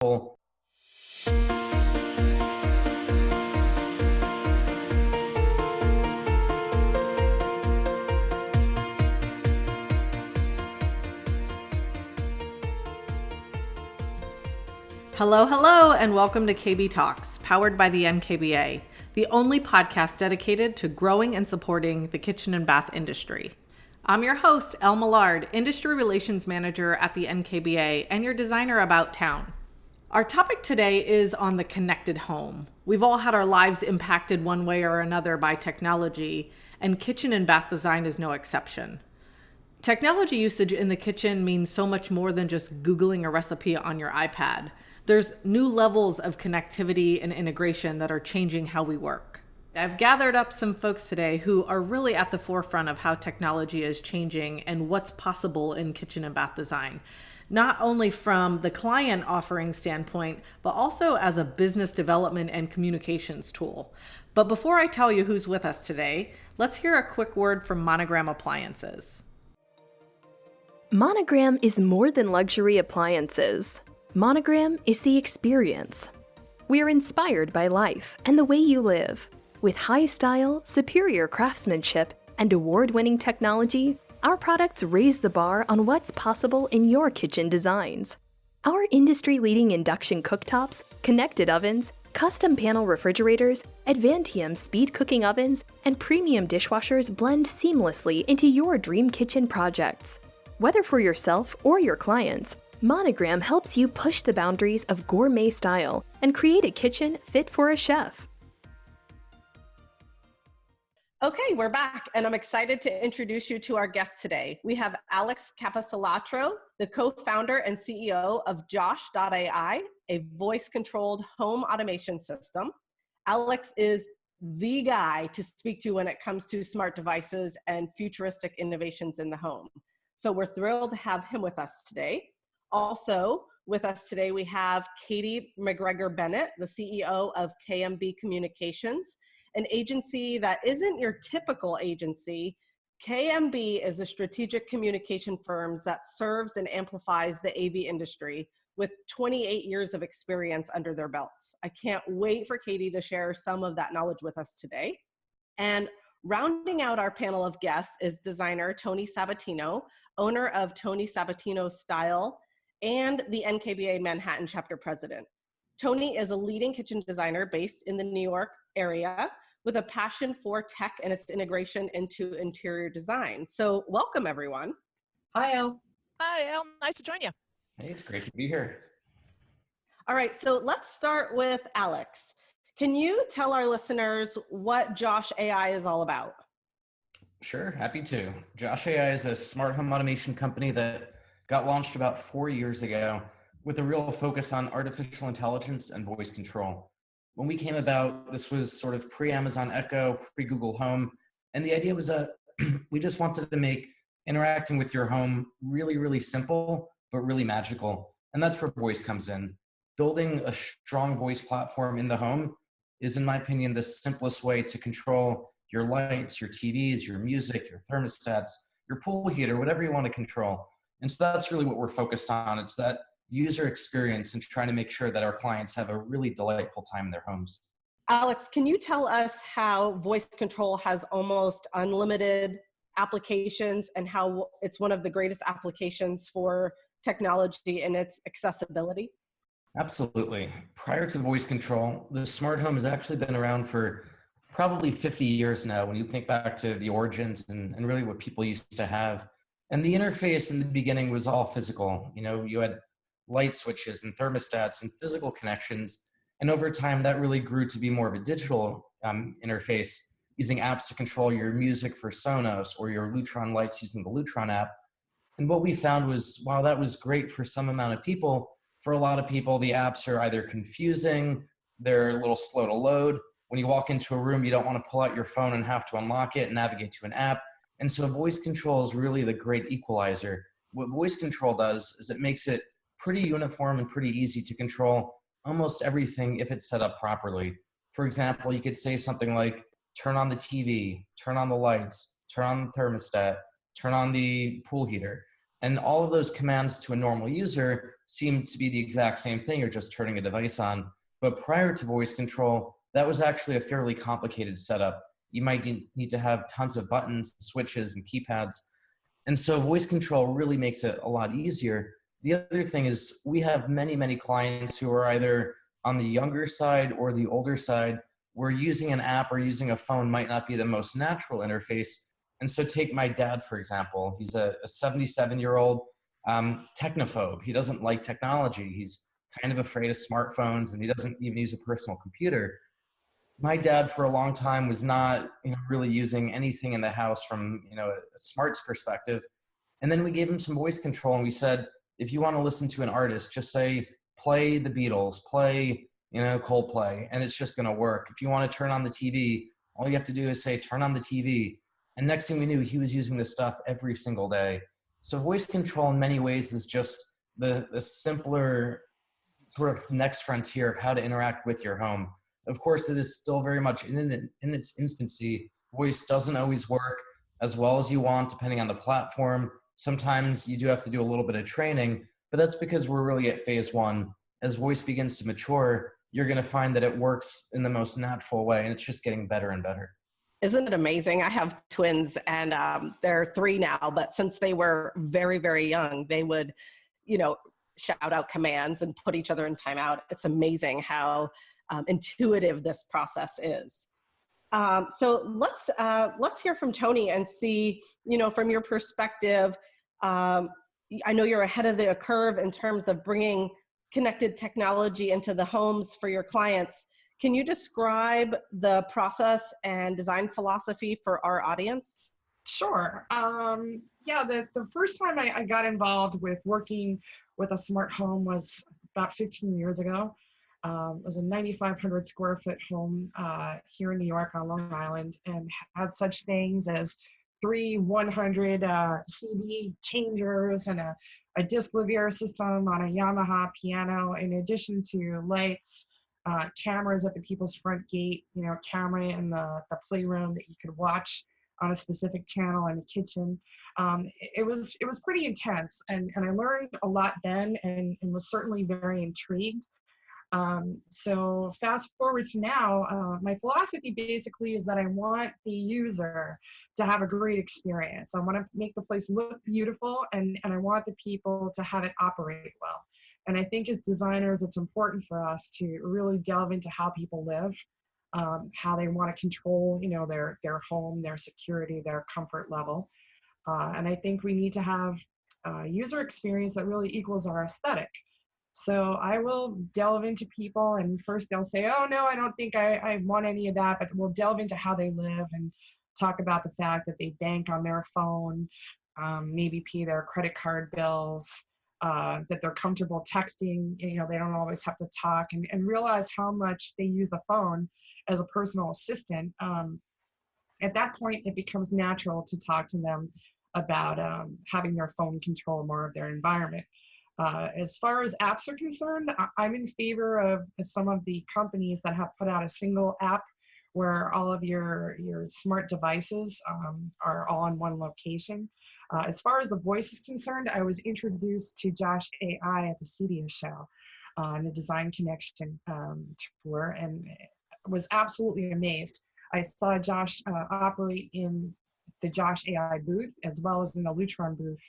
Hello, and welcome to KBTalks, powered by the NKBA, the only podcast dedicated to growing and supporting the kitchen and bath industry. I'm your host, Elle Millard, Industry Relations Manager at the NKBA and your designer about town. Our topic today is on the connected home. We've all had our lives impacted one way or another by technology, and kitchen and bath design is no exception. Technology usage in the kitchen means so much more than just Googling a recipe on your iPad. There's new levels of connectivity and integration that are changing how we work. I've gathered up some folks today who are really at the forefront of how technology is changing and what's possible in kitchen and bath design, not only from the client offering standpoint, but also as a business development and communications tool. But before I tell you who's with us today, let's hear a quick word from Monogram Appliances. Monogram is more than luxury appliances. Monogram is the experience. We are inspired by life and the way you live. With high style, superior craftsmanship, and award-winning technology, our products raise the bar on what's possible in your kitchen designs. Our industry-leading induction cooktops, connected ovens, custom panel refrigerators, Advantium speed cooking ovens, and premium dishwashers blend seamlessly into your dream kitchen projects. Whether for yourself or your clients, Monogram helps you push the boundaries of gourmet style and create a kitchen fit for a chef. Okay, we're back, and I'm excited to introduce you to our guest today. We have Alex Capecelatro, the co-founder and CEO of Josh.ai, a voice-controlled home automation system. Alex is the guy to speak to when it comes to smart devices and futuristic innovations in the home. So we're thrilled to have him with us today. Also with us today, we have Katye McGregor Bennett, the CEO of KMB Communications, an agency that isn't your typical agency. KMB is a strategic communication firm that serves and amplifies the AV industry with 28 years of experience under their belts. I can't wait for Katye to share some of that knowledge with us today. And rounding out our panel of guests is designer Toni Sabatino, owner of Toni Sabatino Style, and the NKBA Manhattan Chapter president. Toni is a leading kitchen designer based in the New York area with a passion for tech and its integration into interior design. So welcome, everyone. Hi, Elle. Hi, Elle. Nice to join you. Hey, it's great to be here. All right, so let's start with Alex. Can you tell our listeners what Josh.ai is all about? Sure, happy to. Josh.ai is a smart home automation company that got launched about 4 years ago with a real focus on artificial intelligence and voice control. When we came about, this was sort of pre-Amazon Echo, pre-Google Home, and the idea was that we just wanted to make interacting with your home really, really simple, but really magical. And that's where voice comes in. Building a strong voice platform in the home is, in my opinion, the simplest way to control your lights, your TVs, your music, your thermostats, your pool heater, whatever you want to control. And so that's really what we're focused on. It's that user experience and trying to make sure that our clients have a really delightful time in their homes. Alex, can you tell us how voice control has almost unlimited applications and how it's one of the greatest applications for technology and its accessibility? Absolutely. Prior to voice control, the smart home has actually been around for probably 50 years now when you think back to the origins and really what people used to have. And the interface in the beginning was all physical. You know, you had light switches and thermostats and physical connections. And over time, that really grew to be more of a digital interface, using apps to control your music for Sonos or your Lutron lights using the Lutron app. And what we found was, while that was great for some amount of people, for a lot of people, the apps are either confusing, they're a little slow to load. When you walk into a room, you don't want to pull out your phone and have to unlock it and navigate to an app. And so voice control is really the great equalizer. What voice control does is it makes it pretty uniform and pretty easy to control almost everything if it's set up properly. For example, you could say something like, turn on the TV, turn on the lights, turn on the thermostat, turn on the pool heater. And all of those commands to a normal user seem to be the exact same thing. You're just turning a device on. But prior to voice control, that was actually a fairly complicated setup. You might need to have tons of buttons, switches, and keypads. And so voice control really makes it a lot easier. The other thing is we have many, many clients who are either on the younger side or the older side, where using an app or using a phone might not be the most natural interface. And so take my dad, for example. He's a 77-year-old technophobe. He doesn't like technology. He's kind of afraid of smartphones, and he doesn't even use a personal computer. My dad for a long time was not really using anything in the house from a smarts perspective. And then we gave him some voice control, and we said, if you want to listen to an artist, just say, play the Beatles, play Coldplay, and it's just going to work. If you want to turn on the TV, all you have to do is say, turn on the TV. And next thing we knew, he was using this stuff every single day. So voice control in many ways is just the simpler sort of next frontier of how to interact with your home. Of course, it is still very much in its infancy. Voice doesn't always work as well as you want, depending on the platform. Sometimes you do have to do a little bit of training, but that's because we're really at phase one. As voice begins to mature, you're going to find that it works in the most natural way, and it's just getting better and better. Isn't it amazing? I have twins, and they're 3 now, but since they were very, very young, they would, shout out commands and put each other in timeout. It's amazing how intuitive this process is. So let's hear from Toni and see, from your perspective, I know you're ahead of the curve in terms of bringing connected technology into the homes for your clients. Can you describe the process and design philosophy for our audience? Sure. The first time I got involved with working with a smart home was about 15 years ago. It was a 9,500 square foot home here in New York on Long Island, and had such things as 3 100 CD changers and a disc lavalier system on a Yamaha piano, in addition to lights, cameras at the people's front gate, camera in the playroom that you could watch on a specific channel in the kitchen. It was pretty intense, and I learned a lot then, and was certainly very intrigued. So fast forward to now, my philosophy basically is that I want the user to have a great experience. I want to make the place look beautiful, and I want the people to have it operate well. And I think as designers, it's important for us to really delve into how people live, how they want to control, their home, their security, their comfort level. And I think we need to have a user experience that really equals our aesthetic. So I will delve into people, and first they'll say, oh no, I don't think I want any of that, but we'll delve into how they live and talk about the fact that they bank on their phone, maybe pay their credit card bills, that they're comfortable texting, they don't always have to talk, and realize how much they use the phone as a personal assistant. At that point, it becomes natural to talk to them about having their phone control more of their environment. As far as apps are concerned, I'm in favor of some of the companies that have put out a single app where all of your smart devices are all in one location. As far as the voice is concerned, I was introduced to Josh.ai at the studio show on the Design Connection tour, and was absolutely amazed. I saw Josh operate in the Josh.ai booth as well as in the Lutron booth,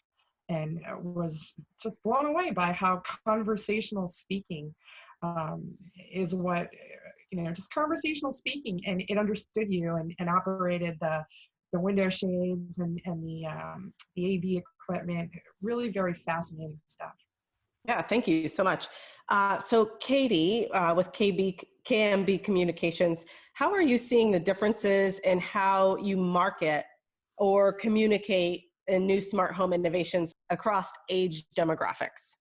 and was just blown away by how conversational speaking is what, just conversational speaking, and it understood you and operated the window shades and the AV equipment. Really very fascinating stuff. Yeah, thank you so much. So Katie, with KMB Communications, how are you seeing the differences in how you market or communicate in new smart home innovations across age demographics?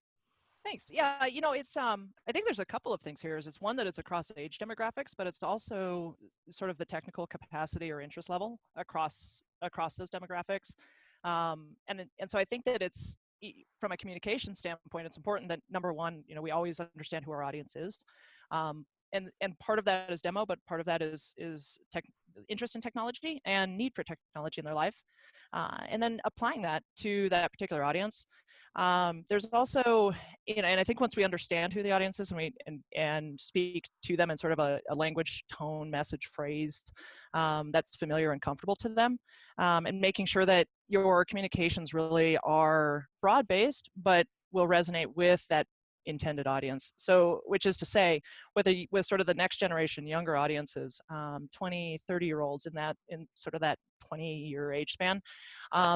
Thanks. Yeah, it's I think there's a couple of things here. It's one that it's across age demographics, but it's also sort of the technical capacity or interest level across those demographics. And so I think that it's, from a communication standpoint, it's important that, number one, we always understand who our audience is. And part of that is demo, but part of that is interest in technology and need for technology in their life, and then applying that to that particular audience. There's also, and I think once we understand who the audience is and speak to them in sort of a language, tone, message, phrase that's familiar and comfortable to them, and making sure that your communications really are broad-based, but will resonate with that intended audience. So, which is to say, with sort of the next generation, younger audiences, 20, 30-year-olds in sort of that 20-year age span,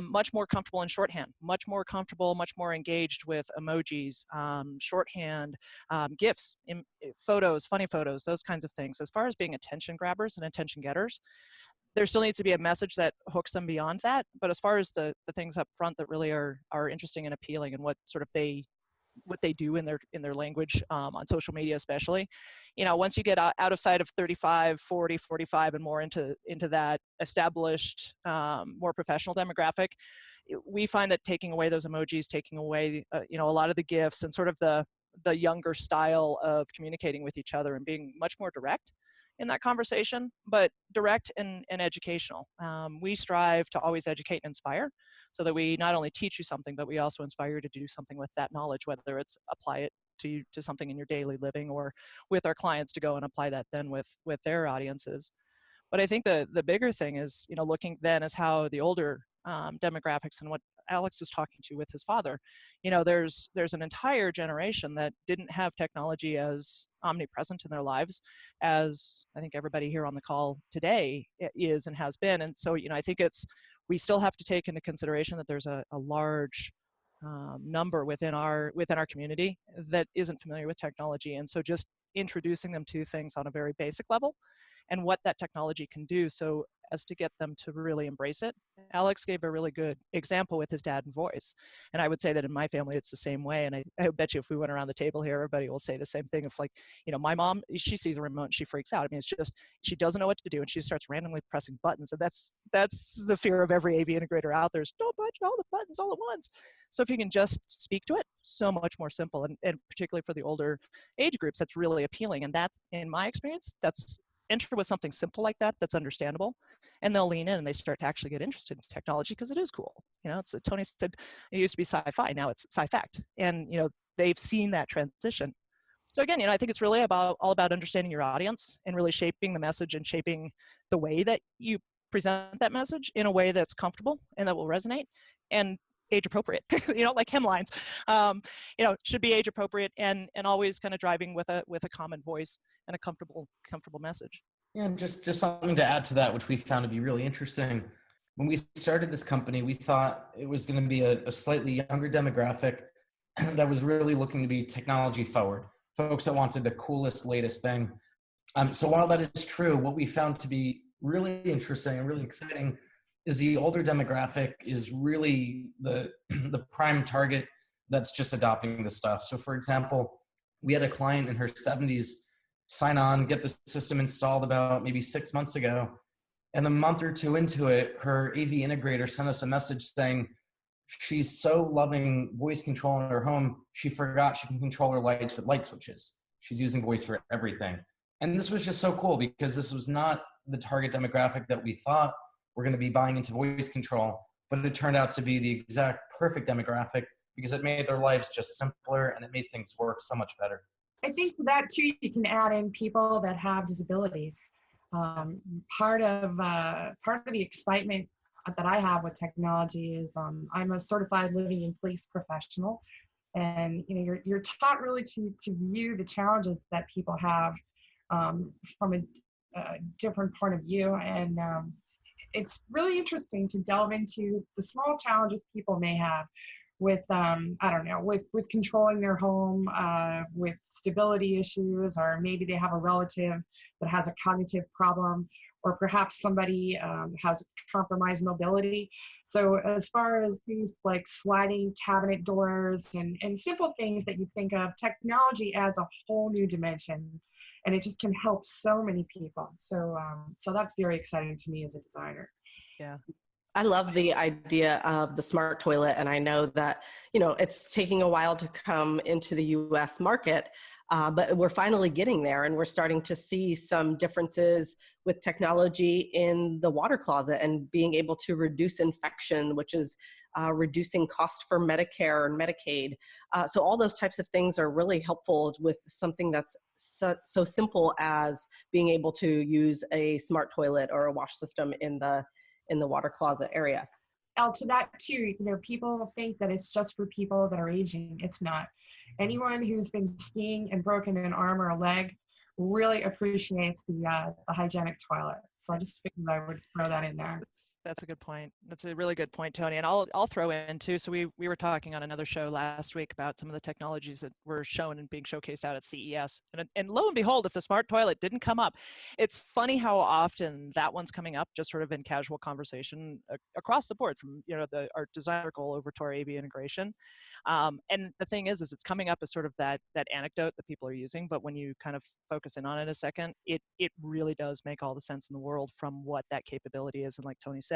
much more comfortable in shorthand, much more comfortable, much more engaged with emojis, shorthand, GIFs, photos, funny photos, those kinds of things. As far as being attention grabbers and attention getters, there still needs to be a message that hooks them beyond that. But as far as the things up front that really are interesting and appealing, and what they do in their language, on social media especially, once you get out of sight of 35, 40, 45 and more into that established, more professional demographic, we find that taking away those emojis, taking away a lot of the GIFs and sort of the younger style of communicating with each other and being much more direct in that conversation, but direct and educational. We strive to always educate and inspire, so that we not only teach you something, but we also inspire you to do something with that knowledge, whether it's apply it to something in your daily living, or with our clients to go and apply that then with their audiences. But I think the bigger thing is, looking then as how the older demographics, and what Alex was talking to with his father, there's an entire generation that didn't have technology as omnipresent in their lives as I think everybody here on the call today is and has been. And so, I think we still have to take into consideration that there's a large number within our community that isn't familiar with technology. And so just introducing them to things on a very basic level and what that technology can do, so as to get them to really embrace it. Alex gave a really good example with his dad and voice. And I would say that in my family, it's the same way. And I bet you if we went around the table here, everybody will say the same thing. If my mom, she sees a remote and she freaks out. I mean, it's just, she doesn't know what to do and she starts randomly pressing buttons. And that's the fear of every AV integrator out there, is don't punch all the buttons all at once. So if you can just speak to it, so much more simple. And particularly for the older age groups, that's really appealing. And that's, in my experience, enter with something simple like that that's understandable, and they'll lean in and they start to actually get interested in technology because it is cool. It's Toni said it used to be sci-fi, now it's sci-fact, and they've seen that transition. So again, I think it's really all about understanding your audience and really shaping the message and shaping the way that you present that message in a way that's comfortable and that will resonate and age appropriate. Like hemlines, should be age appropriate and always kind of driving with a common voice and a comfortable message. Yeah, and just something to add to that, which we found to be really interesting. When we started this company, we thought it was going to be a slightly younger demographic that was really looking to be technology forward, folks that wanted the coolest, latest thing. So while that is true, what we found to be really interesting and really exciting is the older demographic is really the prime target that's just adopting this stuff. So for example, we had a client in her 70s sign on, get the system installed about maybe 6 months ago. And a month or two into it, her AV integrator sent us a message saying she's so loving voice control in her home, she forgot she can control her lights with light switches. She's using voice for everything. And this was just so cool because this was not the target demographic that we thought were going to be buying into voice control, but it turned out to be the exact perfect demographic because it made their lives just simpler and it made things work so much better. I think for that too, you can add in people that have disabilities. Part of the excitement that I have with technology is I'm a certified living in place professional, and you're taught really to view the challenges that people have from a different point of view, and it's really interesting to delve into the small challenges people may have with with controlling their home, with stability issues, or maybe they have a relative that has a cognitive problem, or perhaps somebody has compromised mobility. So as far as things like sliding cabinet doors and simple things that you think of, technology adds a whole new dimension, and it just can help so many people. So that's very exciting to me as a designer. Yeah. I love the idea of the smart toilet, and I know that, it's taking a while to come into the US market. But we're finally getting there, and we're starting to see some differences with technology in the water closet and being able to reduce infection, which is reducing cost for Medicare and Medicaid. So all those types of things are really helpful with something that's so simple as being able to use a smart toilet or a wash system in the water closet area. To that too, people think that it's just for people that are aging. It's not. Anyone who's been skiing and broken an arm or a leg really appreciates the hygienic toilet. So I just figured I would throw that in there. That's a good point. That's a really good point, Toni. And I'll throw in too. So we were talking on another show last week about some of the technologies that were shown and being showcased out at CES. And lo and behold, if the smart toilet didn't come up, it's funny how often that one's coming up just sort of in casual conversation across the board, from our design circle over to our AV integration. And the thing is it's coming up as sort of that anecdote that people are using. But when you kind of focus in on it a second, it really does make all the sense in the world from what that capability is. And like Toni said,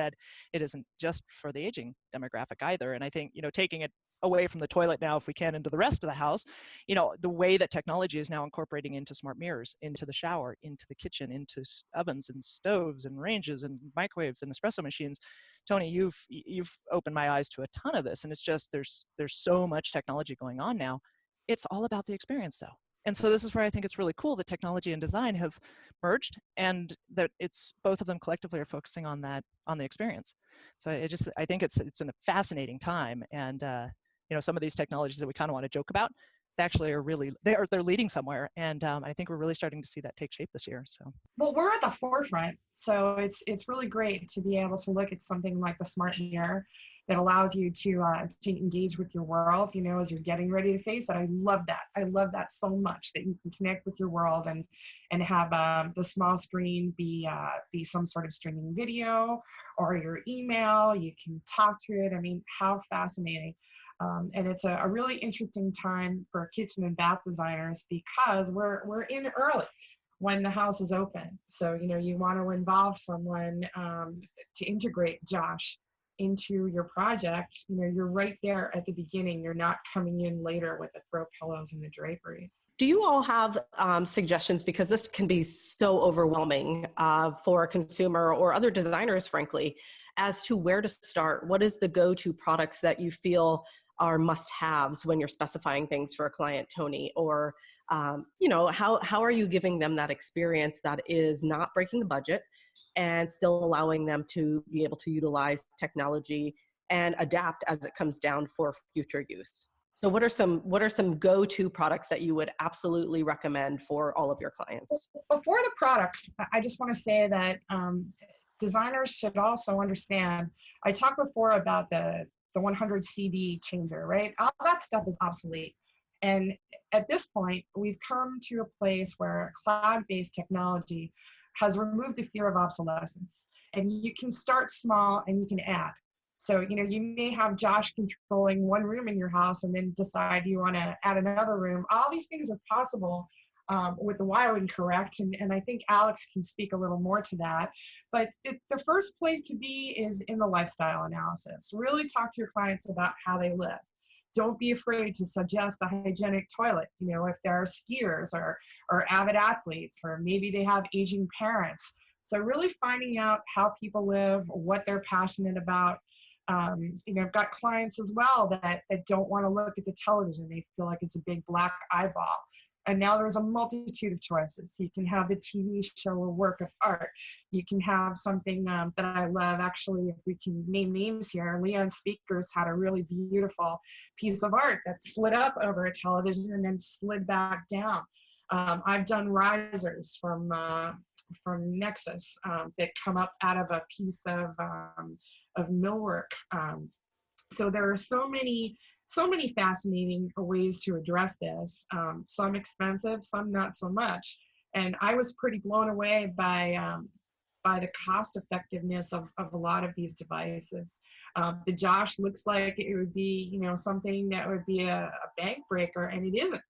it isn't just for the aging demographic either. And I think, taking it away from the toilet now, if we can, into the rest of the house, the way that technology is now incorporating into smart mirrors, into the shower, into the kitchen, into ovens and stoves and ranges and microwaves and espresso machines. Toni, you've opened my eyes to a ton of this, and it's just there's so much technology going on now. It's all about the experience though. And so this is where I think it's really cool that technology and design have merged, and that it's both of them collectively are focusing on the experience. So I think it's a fascinating time, and some of these technologies that we kind of want to joke about, they actually are really they're leading somewhere, and I think we're really starting to see that take shape this year. So well, we're at the forefront, so it's really great to be able to look at something like the smart mirror that allows you to engage with your world, as you're getting ready to face it. I love that. I love that so much, that you can connect with your world and have the small screen be some sort of streaming video or your email. You can talk to it. I mean, how fascinating. And it's a really interesting time for kitchen and bath designers, because we're in early when the house is open. So, you want to involve someone to integrate Josh into your project. You're right there at the beginning. You're not coming in later with the throw pillows and the draperies. Do you all have suggestions, because this can be so overwhelming for a consumer or other designers, frankly, as to where to start? What is the go-to products that you feel are must-haves when you're specifying things for a client, Toni? Or how are you giving them that experience that is not breaking the budget and still allowing them to be able to utilize technology and adapt as it comes down for future use? So what are some go-to products that you would absolutely recommend for all of your clients? Before the products, I just want to say that designers should also understand, I talked before about the 100 CD changer, right? All that stuff is obsolete. And at this point, we've come to a place where cloud-based technology has removed the fear of obsolescence. And you can start small and you can add. So, you may have Josh controlling one room in your house and then decide you want to add another room. All these things are possible with the wiring correct. And I think Alex can speak a little more to that. But the first place to be is in the lifestyle analysis. Really talk to your clients about how they live. Don't be afraid to suggest the hygienic toilet, if they're skiers or avid athletes, or maybe they have aging parents. So really finding out how people live, what they're passionate about. I've got clients as well that don't want to look at the television. They feel like it's a big black eyeball. And now there's a multitude of choices. You can have the TV show a work of art. You can have something that I love, actually, if we can name names here. Leon Speakers had a really beautiful piece of art that slid up over a television and then slid back down. I've done risers from Nexus that come up out of a piece of millwork. So there are so many fascinating ways to address this. Some expensive, some not so much. And I was pretty blown away by the cost effectiveness of a lot of these devices. The Josh looks like it would be, something that would be a bank breaker, and it isn't.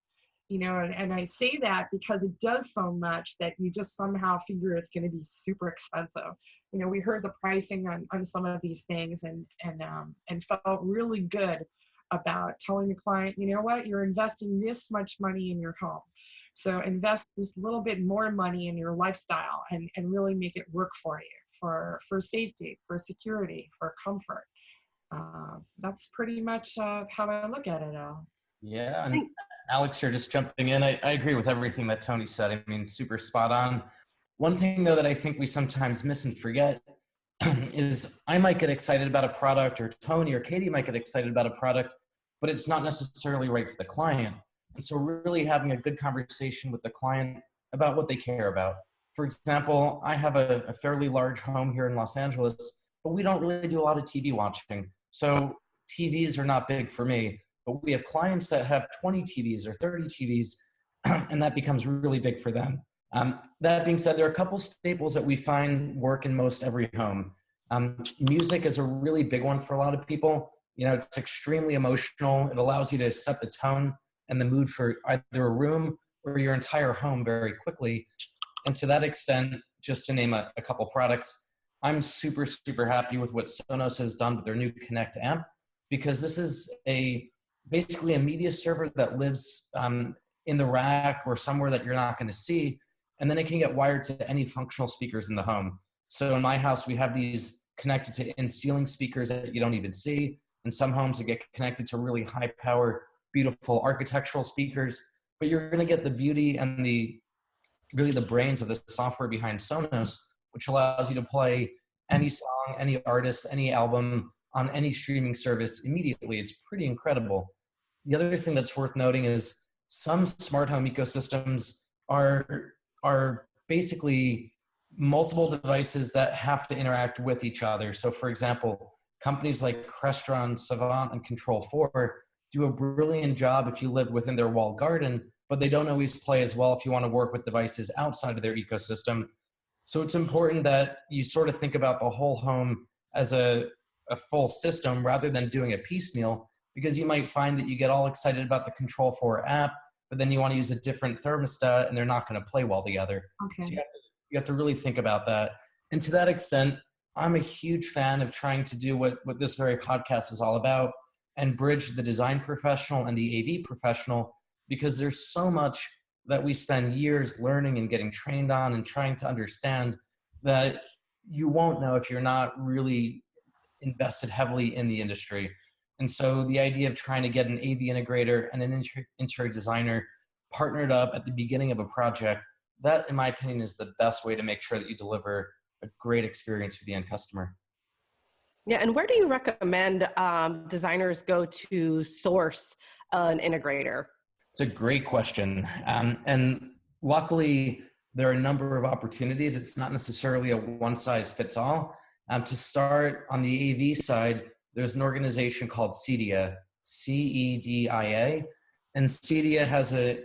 And I say that because it does so much that you just somehow figure it's going to be super expensive. We heard the pricing on some of these things and felt really good about telling the client, you know what, you're investing this much money in your home. So invest this little bit more money in your lifestyle and really make it work for you, for safety, for security, for comfort. That's pretty much how I look at it now. Yeah, and Alex, you're just jumping in. I agree with everything that Toni said. I mean, super spot on. One thing, though, that I think we sometimes miss and forget is I might get excited about a product, or Toni or Katie might get excited about a product, but it's not necessarily right for the client. And so really having a good conversation with the client about what they care about. For example, I have a fairly large home here in Los Angeles, but we don't really do a lot of TV watching. So TVs are not big for me, but we have clients that have 20 TVs or 30 TVs, and that becomes really big for them. That being said, there are a couple staples that we find work in most every home. Music is a really big one for a lot of people. You know, it's extremely emotional. It allows you to set the tone and the mood for either a room or your entire home very quickly. And to that extent, just to name a couple products, I'm super, super happy with what Sonos has done with their new Connect amp, because this is basically a media server that lives in the rack or somewhere that you're not going to see. And then it can get wired to any functional speakers in the home. So in my house, we have these connected to in-ceiling speakers that you don't even see. In some homes, it get connected to really high power, beautiful architectural speakers, but you're going to get the beauty and really the brains of the software behind Sonos, which allows you to play any song, any artist, any album on any streaming service immediately. It's pretty incredible. The other thing that's worth noting is some smart home ecosystems are basically multiple devices that have to interact with each other. So for example, companies like Crestron, Savant, and Control4 do a brilliant job if you live within their walled garden, but they don't always play as well if you want to work with devices outside of their ecosystem. So it's important that you sort of think about the whole home as a full system rather than doing a piecemeal, because you might find that you get all excited about the Control4 app, but then you want to use a different thermostat and they're not going to play well together. Okay. So you have to really think about that. And to that extent, I'm a huge fan of trying to do what this very podcast is all about, and bridge the design professional and the AV professional, because there's so much that we spend years learning and getting trained on and trying to understand that you won't know if you're not really invested heavily in the industry. And so the idea of trying to get an AV integrator and an interior designer partnered up at the beginning of a project, that, in my opinion, is the best way to make sure that you deliver a great experience for the end customer. Yeah, and where do you recommend designers go to source an integrator? It's a great question. And luckily, there are a number of opportunities. It's not necessarily a one-size-fits-all. To start on the AV side, there's an organization called CEDIA, CEDIA, and CEDIA has a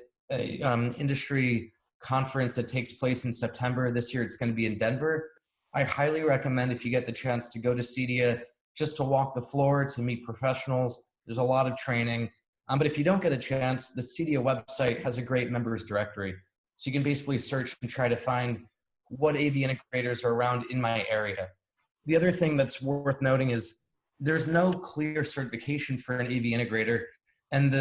industry conference that takes place in September. This year, it's going to be in Denver. I highly recommend, if you get the chance, to go to CEDIA just to walk the floor, to meet professionals. There's a lot of training. But if you don't get a chance, the CEDIA website has a great members directory. So you can basically search and try to find what AV integrators are around in my area. The other thing that's worth noting is there's no clear certification for an AV integrator, and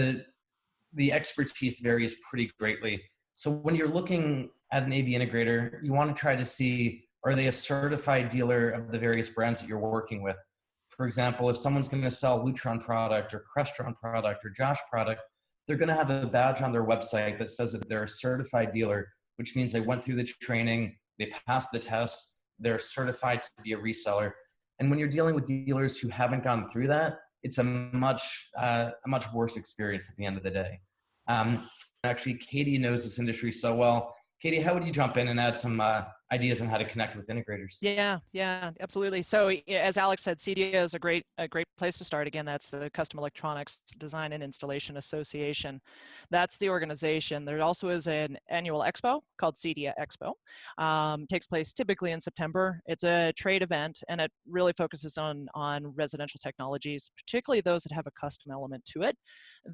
the expertise varies pretty greatly. So when you're looking at an AV integrator, you want to try to see, are they a certified dealer of the various brands that you're working with? For example, if someone's going to sell Lutron product or Crestron product or Josh product, they're going to have a badge on their website that says that they're a certified dealer, which means they went through the training, they passed the tests, they're certified to be a reseller. And when you're dealing with dealers who haven't gone through that, it's a much worse experience at the end of the day. Actually, Katie knows this industry so well. Katie, how would you jump in and add some ideas on how to connect with integrators? Yeah, absolutely. So as Alex said, CEDIA is a great place to start. Again, that's the Custom Electronics Design and Installation Association. That's the organization. There also is an annual expo called CEDIA Expo. Takes place typically in September. It's a trade event, and it really focuses on residential technologies, particularly those that have a custom element to it,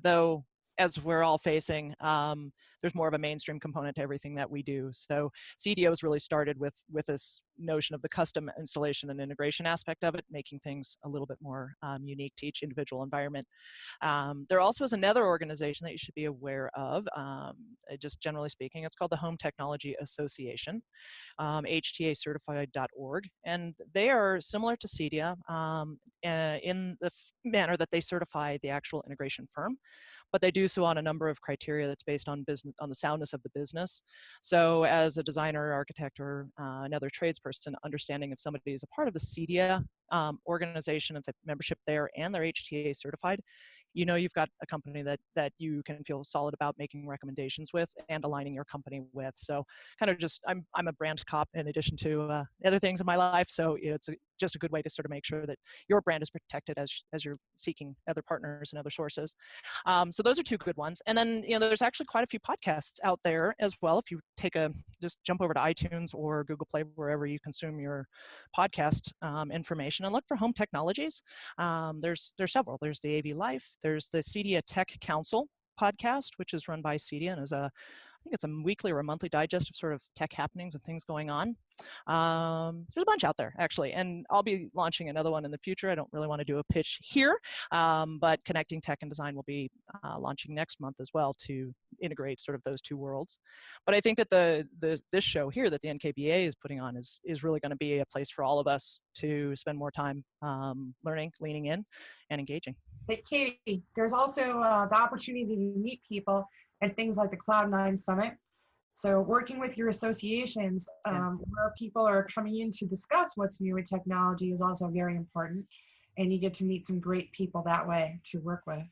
though as we're all facing, there's more of a mainstream component to everything that we do. So CEDIA was really started with this notion of the custom installation and integration aspect of it, making things a little bit more unique to each individual environment. There also is another organization that you should be aware of, just generally speaking. It's called the Home Technology Association, htacertified.org, and they are similar to CEDIA in the manner that they certify the actual integration firm, but they do so on a number of criteria that's based on business, on the soundness of the business. So as a designer, architect, or another tradesperson, understanding if somebody is a part of the CEDIA organization, if they have membership there and they're HTA certified, you know you've got a company that you can feel solid about making recommendations with and aligning your company with. So kind of just, I'm a brand cop in addition to other things in my life. So it's just a good way to sort of make sure that your brand is protected as you're seeking other partners and other sources. So those are two good ones. And then, there's actually quite a few podcasts out there as well. If you just jump over to iTunes or Google Play, wherever you consume your podcast information, and look for Home Technologies. There's several. There's the AV Life. There's the CEDIA Tech Council podcast, which is run by CEDIA and is I think it's a weekly or a monthly digest of sort of tech happenings and things going on. There's a bunch out there, actually, and I'll be launching another one in the future. I don't really want to do a pitch here, but Connecting Tech and Design will be launching next month as well to integrate sort of those two worlds. But I think that this show here that the NKBA is putting on is really going to be a place for all of us to spend more time learning, leaning in, and engaging. But Katie, there's also the opportunity to meet people at things like the Cloud9 Summit. So working with your associations where people are coming in to discuss what's new in technology is also very important. And you get to meet some great people that way to work with.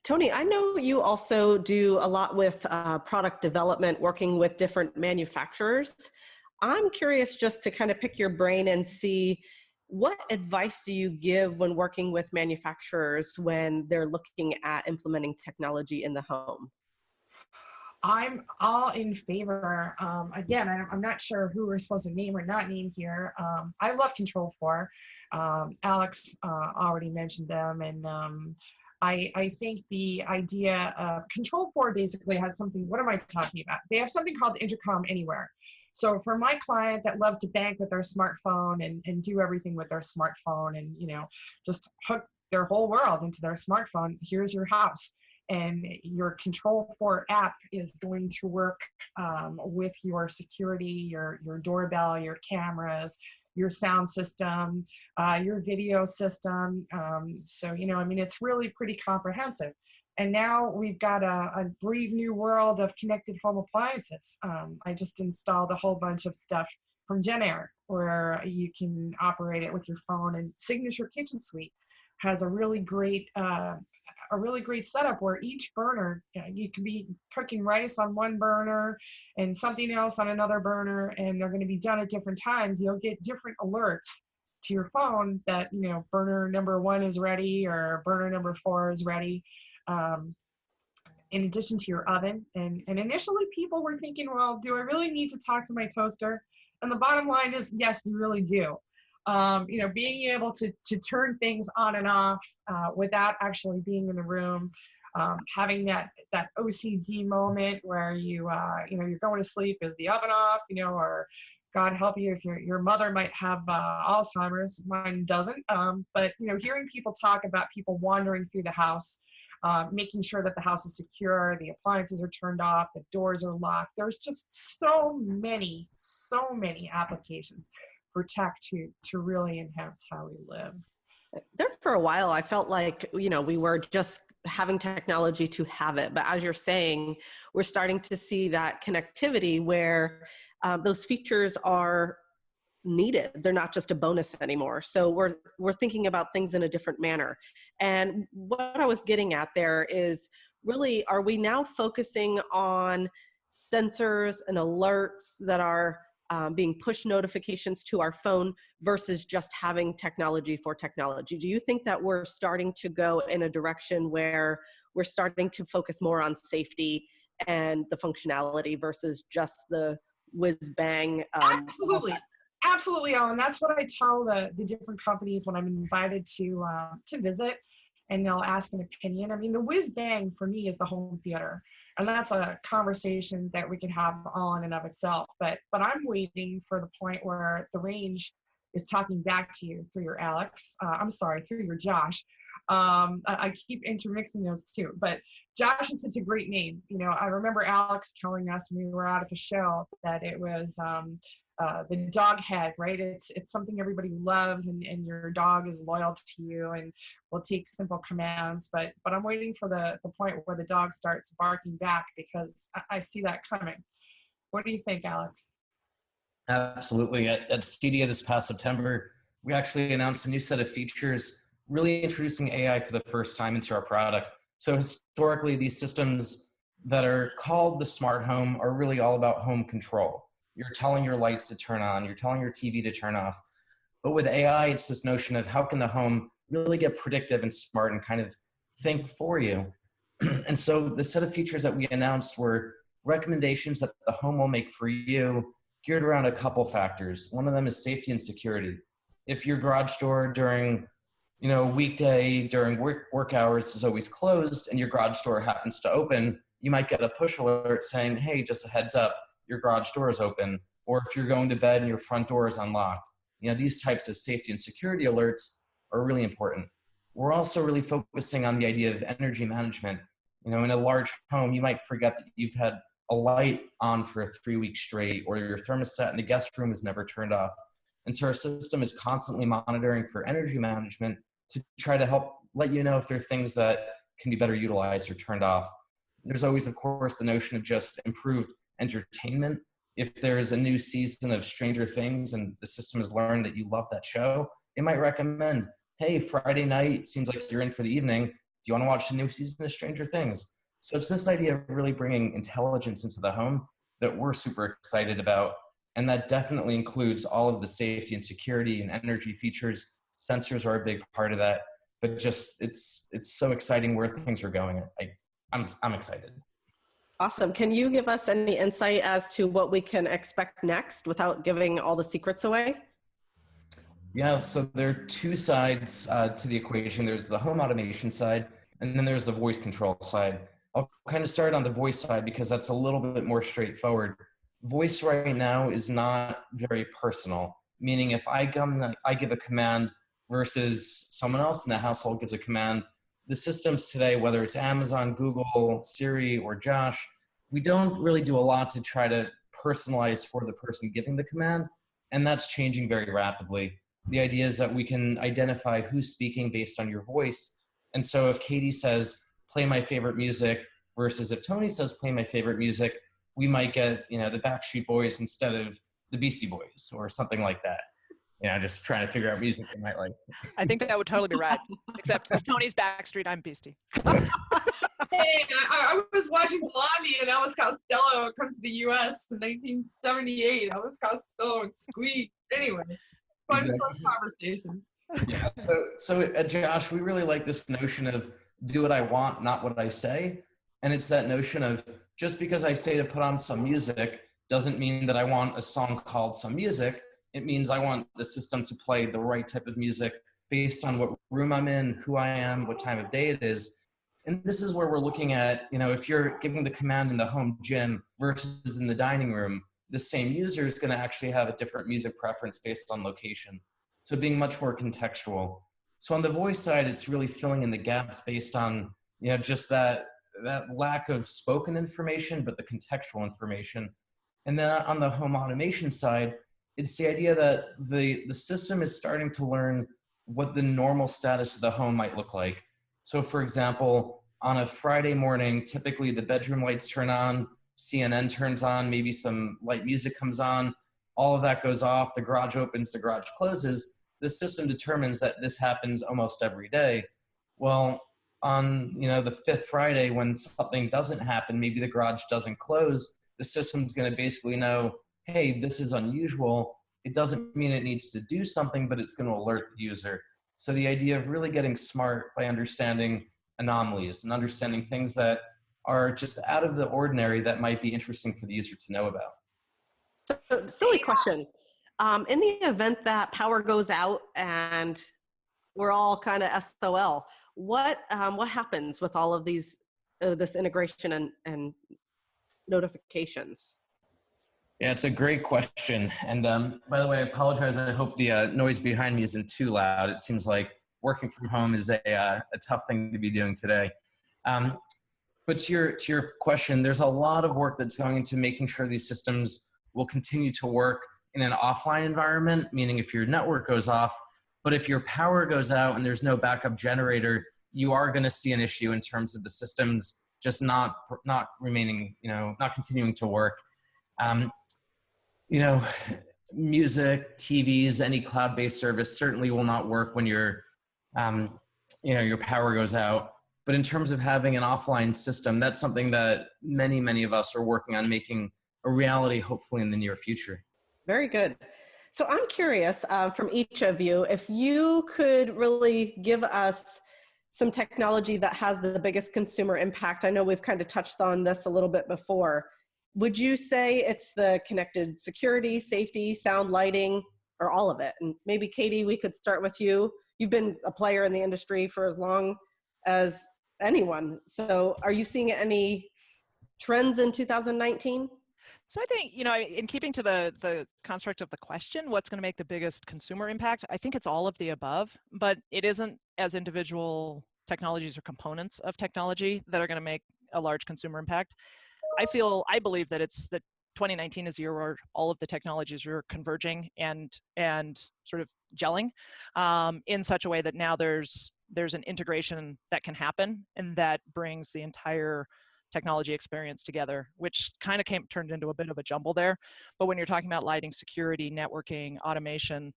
Toni, I know you also do a lot with product development, working with different manufacturers. I'm curious just to kind of pick your brain and see, what advice do you give when working with manufacturers when they're looking at implementing technology in the home? I'm all in favor. Again, I'm not sure who we're supposed to name or not name here. I love Control4. Alex already mentioned them, and I think the idea of Control4 basically has something. What am I talking about? They have something called Intercom Anywhere. So for my client that loves to bank with their smartphone and do everything with their smartphone and, just hook their whole world into their smartphone, here's your house. And your Control4 app is going to work with your security, your doorbell, your cameras, your sound system, your video system. So, it's really pretty comprehensive. And now we've got a brave new world of connected home appliances. I just installed a whole bunch of stuff from Jenn-Air where you can operate it with your phone, and Signature Kitchen Suite has a really great setup where each burner, you can be cooking rice on one burner and something else on another burner, and they're going to be done at different times. You'll get different alerts to your phone that, burner number 1 is ready or burner number 4 is ready. In addition to your oven. And initially people were thinking, well, do I really need to talk to my toaster? And the bottom line is, yes, you really do. Being able to turn things on and off without actually being in the room, having that OCD moment where you're going to sleep, is the oven off, or God help you if your mother might have Alzheimer's, mine doesn't. But hearing people talk about people wandering through the house, making sure that the house is secure, the appliances are turned off, the doors are locked. There's just so many applications for tech to really enhance how we live. There for a while, I felt like, we were just having technology to have it. But as you're saying, we're starting to see that connectivity where those features are needed. They're not just a bonus anymore. So we're thinking about things in a different manner. And what I was getting at there is, really, are we now focusing on sensors and alerts that are being push notifications to our phone versus just having technology for technology? Do you think that we're starting to go in a direction where we're starting to focus more on safety and the functionality versus just the whiz bang? Absolutely, Ellen. That's what I tell the different companies when I'm invited to visit. and they'll ask an opinion. I mean, the whiz bang for me is the home theater. And that's a conversation that we could have all in and of itself. But I'm waiting for the point where the range is talking back to you through your Alex. Through your Josh. I keep intermixing those two. But Josh is such a great name. You know, I remember Alex telling us when we were out at the show that it was the dog head, right? It's something everybody loves, and your dog is loyal to you and will take simple commands. But I'm waiting for the point where the dog starts barking back, because I see that coming. What do you think, Alex? Absolutely. At CDA this past September, we actually announced a new set of features, really introducing AI for the first time into our product. So historically, these systems that are called the smart home are really all about home control. You're telling your lights to turn on, you're telling your TV to turn off. But with AI, it's this notion of how can the home really get predictive and smart and kind of think for you. And so the set of features that we announced were recommendations that the home will make for you, geared around a couple factors. One of them is safety and security. If your garage door during weekday during work hours is always closed and your garage door happens to open, you might get a push alert saying, hey, just a heads up, your garage door is open. Or if you're going to bed and your front door is unlocked. These types of safety and security alerts are really important. We're also really focusing on the idea of energy management. In a large home, you might forget that you've had a light on for 3 weeks straight, or your thermostat in the guest room is never turned off. And so our system is constantly monitoring for energy management to try to help let you know if there are things that can be better utilized or turned off. There's always, of course, the notion of just improved entertainment. If there's a new season of Stranger Things and the system has learned that you love that show, it might recommend, hey, Friday night, seems like you're in for the evening. Do you want to watch the new season of Stranger Things? So it's this idea of really bringing intelligence into the home that we're super excited about. And that definitely includes all of the safety and security and energy features. Sensors are a big part of that, but just it's so exciting where things are going. I'm excited. Awesome. Can you give us any insight as to what we can expect next without giving all the secrets away? Yeah, so there are two sides to the equation. There's the home automation side, and then there's the voice control side. I'll kind of start on the voice side because that's a little bit more straightforward. Voice right now is not very personal, meaning if I give a command versus someone else in the household gives a command, the systems today, whether it's Amazon, Google, Siri, or Josh, we don't really do a lot to try to personalize for the person giving the command, and that's changing very rapidly. The idea is that we can identify who's speaking based on your voice, and so if Katie says, play my favorite music, versus if Toni says, play my favorite music, we might get, the Backstreet Boys instead of the Beastie Boys or something like that. Just trying to figure out music they might like. I think that would totally be right. Except if Tony's Backstreet, I'm Beastie. Hey, I was watching Blondie and Alex Costello come to the U.S. in 1978. Alex Costello and Squeak. Anyway, fun conversations. Yeah. So at Josh, we really like this notion of do what I want, not what I say. And it's that notion of just because I say to put on some music doesn't mean that I want a song called some music. It means I want the system to play the right type of music based on what room I'm in, who I am, what time of day it is. And this is where we're looking at, if you're giving the command in the home gym versus in the dining room, the same user is going to actually have a different music preference based on location. So being much more contextual. So on the voice side, it's really filling in the gaps based on, just that lack of spoken information, but the contextual information. And then on the home automation side, it's the idea that the system is starting to learn what the normal status of the home might look like. So for example, on a Friday morning, typically the bedroom lights turn on, CNN turns on, maybe some light music comes on, all of that goes off, the garage opens, the garage closes. The system determines that this happens almost every day. Well, on the fifth Friday when something doesn't happen, maybe the garage doesn't close, the system's going to basically know, hey, this is unusual. It doesn't mean it needs to do something, but it's going to alert the user. So the idea of really getting smart by understanding anomalies and understanding things that are just out of the ordinary that might be interesting for the user to know about. So, silly question. In the event that power goes out and we're all kind of SOL, what happens with all of these, this integration and notifications? Yeah, it's a great question. And by the way, I apologize. I hope the noise behind me isn't too loud. It seems like working from home is a tough thing to be doing today. But to your question, there's a lot of work that's going into making sure these systems will continue to work in an offline environment, meaning if your network goes off, but if your power goes out and there's no backup generator, you are going to see an issue in terms of the systems just not remaining, not continuing to work. Music, TVs, any cloud-based service certainly will not work when your power goes out. But in terms of having an offline system, that's something that many, many of us are working on making a reality, hopefully in the near future. Very good. So I'm curious from each of you, if you could really give us some technology that has the biggest consumer impact. I know we've kind of touched on this a little bit before. Would you say it's the connected security, safety, sound, lighting, or all of it? And maybe Katye, we could start with you. You've been a player in the industry for as long as anyone. So are you seeing any trends in 2019? So I think, in keeping to the construct of the question, what's going to make the biggest consumer impact? I think it's all of the above, but it isn't as individual technologies or components of technology that are going to make a large consumer impact. I believe that 2019 is a year where all of the technologies are converging and sort of gelling in such a way that now there's an integration that can happen and that brings the entire technology experience together, which kind of turned into a bit of a jumble there. But when you're talking about lighting, security, networking, automation,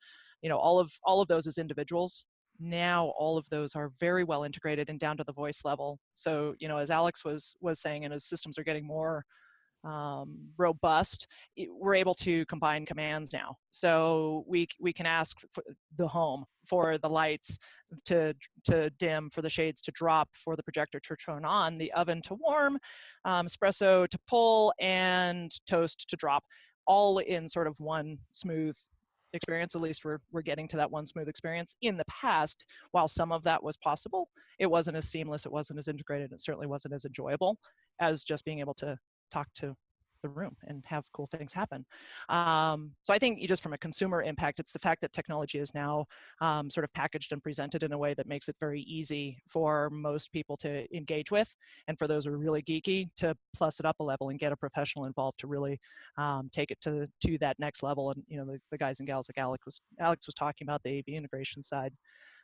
all of those as individuals, now all of those are very well integrated and down to the voice level. So, as Alex was saying, and as systems are getting more robust, we're able to combine commands now. So we can ask for the home, for the lights to dim, for the shades to drop, for the projector to turn on, the oven to warm, espresso to pull, and toast to drop, all in sort of one smooth experience. At least we're getting to that one smooth experience. In the past, while some of that was possible, it wasn't as seamless, it wasn't as integrated, it certainly wasn't as enjoyable as just being able to talk to the room and have cool things happen. So I think just from a consumer impact, it's the fact that technology is now sort of packaged and presented in a way that makes it very easy for most people to engage with, and for those who are really geeky to plus it up a level and get a professional involved to really take it to that next level. And the guys and gals like Alex was talking about, the AV integration side.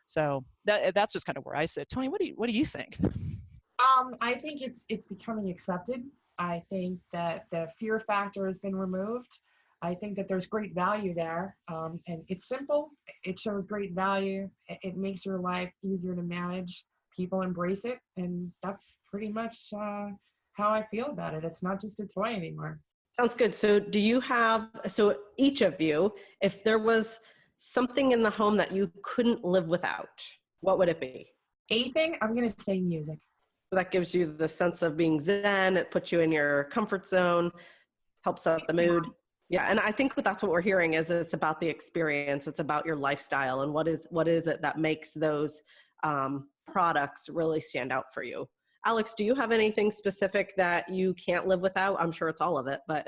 So that's just kind of where I sit. Toni, what do you think? I think it's becoming accepted. I think that the fear factor has been removed. I think that there's great value there, and it's simple. It shows great value. It makes your life easier to manage. People embrace it, and that's pretty much how I feel about it. It's not just a toy anymore. Sounds good. So each of you, if there was something in the home that you couldn't live without, what would it be? Anything? I'm going to say music. That gives you the sense of being zen. It puts you in your comfort zone, helps set the mood. Yeah, and I think that's what we're hearing is it's about the experience. It's about your lifestyle and what is it that makes those products really stand out for you. Alex, do you have anything specific that you can't live without? I'm sure it's all of it, but.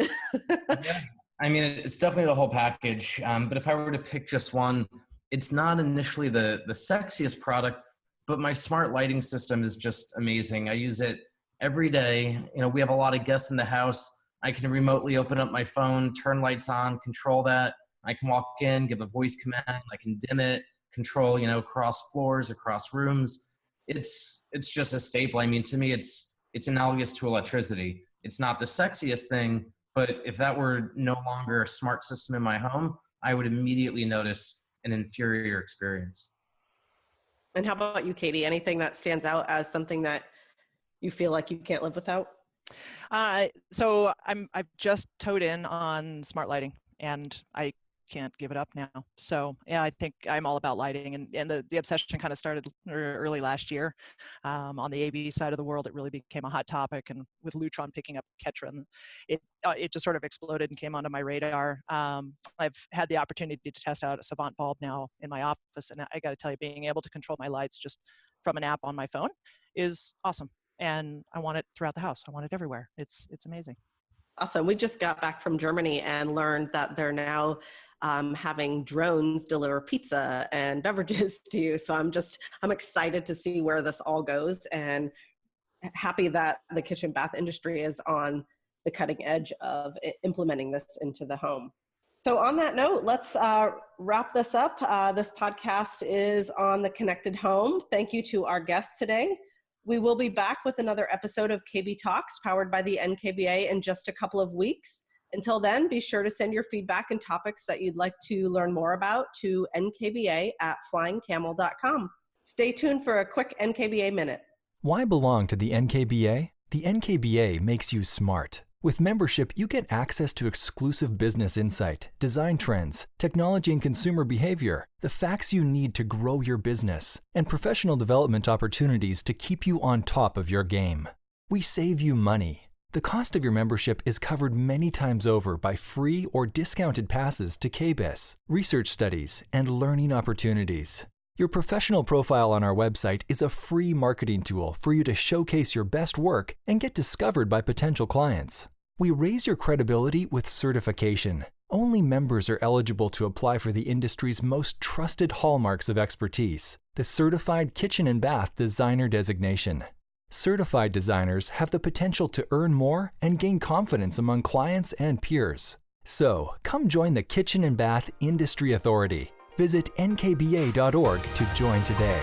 Yeah. I mean, it's definitely the whole package. But if I were to pick just one, it's not initially the sexiest product, but my smart lighting system is just amazing. I use it every day. We have a lot of guests in the house. I can remotely open up my phone, turn lights on, control that. I can walk in, give a voice command. I can dim it, control, across floors, across rooms. It's just a staple. I mean, to me, it's analogous to electricity. It's not the sexiest thing, but if that were no longer a smart system in my home, I would immediately notice an inferior experience. And how about you, Katye? Anything that stands out as something that you feel like you can't live without? So I've just toed in on smart lighting, and I can't give it up now. So yeah, I think I'm all about lighting, and the obsession kind of started early last year. On the AV side of the world, it really became a hot topic, and with Lutron picking up Ketron, it just sort of exploded and came onto my radar. I've had the opportunity to test out a Savant bulb now in my office, and I got to tell you, being able to control my lights just from an app on my phone is awesome. And I want it throughout the house. I want it everywhere. It's amazing. Awesome. We just got back from Germany and learned that they're now having drones deliver pizza and beverages to you. So I'm excited to see where this all goes, and happy that the kitchen bath industry is on the cutting edge of implementing this into the home. So on that note, let's wrap this up. This podcast is on the connected home. Thank you to our guests today. We will be back with another episode of KBTalks powered by the NKBA in just a couple of weeks. Until then, be sure to send your feedback and topics that you'd like to learn more about to nkba@flyingcamel.com. Stay tuned for a quick NKBA Minute. Why belong to the NKBA? The NKBA makes you smart. With membership, you get access to exclusive business insight, design trends, technology and consumer behavior, the facts you need to grow your business, and professional development opportunities to keep you on top of your game. We save you money. The cost of your membership is covered many times over by free or discounted passes to KBIS, research studies, and learning opportunities. Your professional profile on our website is a free marketing tool for you to showcase your best work and get discovered by potential clients. We raise your credibility with certification. Only members are eligible to apply for the industry's most trusted hallmarks of expertise, the Certified Kitchen and Bath Designer designation. Certified designers have the potential to earn more and gain confidence among clients and peers. So, come join the Kitchen and Bath Industry Authority. Visit nkba.org to join today.